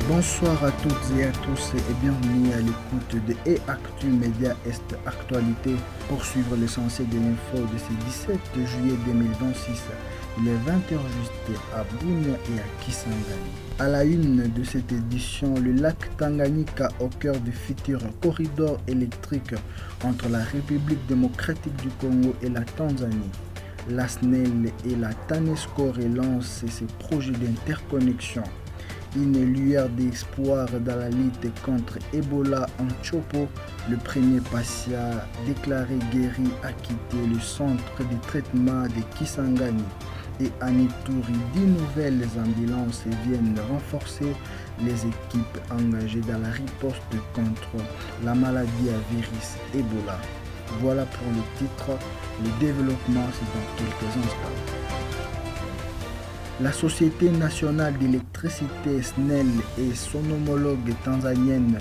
Bonsoir à toutes et à tous et bienvenue à l'écoute de Actu Média Est Actualité pour suivre l'essentiel de l'info de ce 17 juillet 2026. Il est 20h juste à Bunia et à Kisangani. À la une de cette édition, le lac Tanganyika au cœur du futur corridor électrique entre la République démocratique du Congo et la Tanzanie. La SNEL et la TANESCO relancent ces projets d'interconnexion. Une lueur d'espoir dans la lutte contre Ebola en Chopo. Le premier patient déclaré guéri a quitté le centre de traitement de Kisangani. Et à Ituri, 10 nouvelles ambulances viennent renforcer les équipes engagées dans la riposte contre la maladie à virus Ebola. Voilà pour le titre. Le développement, c'est dans quelques instants. La Société nationale d'électricité SNEL et son homologue tanzanienne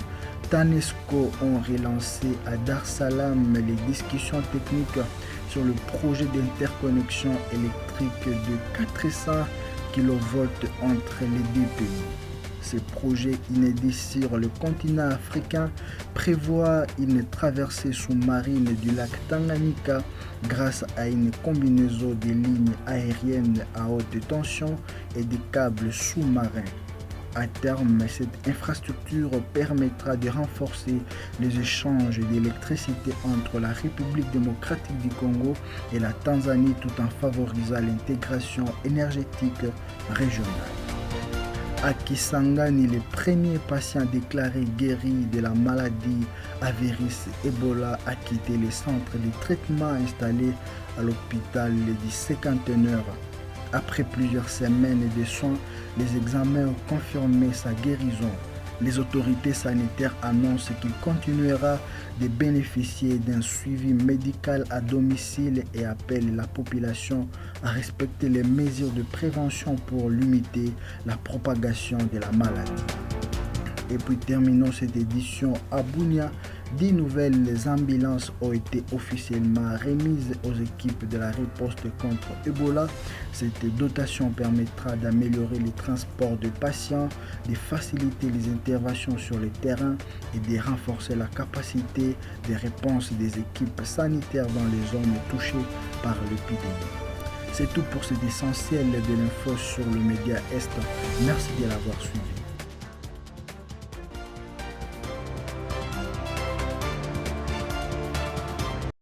TANESCO ont relancé à Dar es Salaam les discussions techniques sur le projet d'interconnexion électrique de 400 kV entre les deux pays. Ce projet inédit sur le continent africain prévoit une traversée sous-marine du lac Tanganyika grâce à une combinaison de lignes aériennes à haute tension et des câbles sous-marins. À terme, cette infrastructure permettra de renforcer les échanges d'électricité entre la République démocratique du Congo et la Tanzanie tout en favorisant l'intégration énergétique régionale. À Kisangani, le premier patient déclaré guéri de la maladie à virus Ebola a quitté le centre de traitement installé à l'hôpital du Cinquantenaire. Après plusieurs semaines de soins, les examens ont confirmé sa guérison. Les autorités sanitaires annoncent qu'il continuera de bénéficier d'un suivi médical à domicile et appellent la population à respecter les mesures de prévention pour limiter la propagation de la maladie. Et puis terminons cette édition à Bunia. 10 nouvelles ambulances ont été officiellement remises aux équipes de la riposte contre Ebola. Cette dotation permettra d'améliorer les transports de patients, de faciliter les interventions sur le terrain et de renforcer la capacité de réponse des équipes sanitaires dans les zones touchées par l'épidémie. C'est tout pour cet essentiel de l'info sur le Média Est. Merci de l'avoir suivi.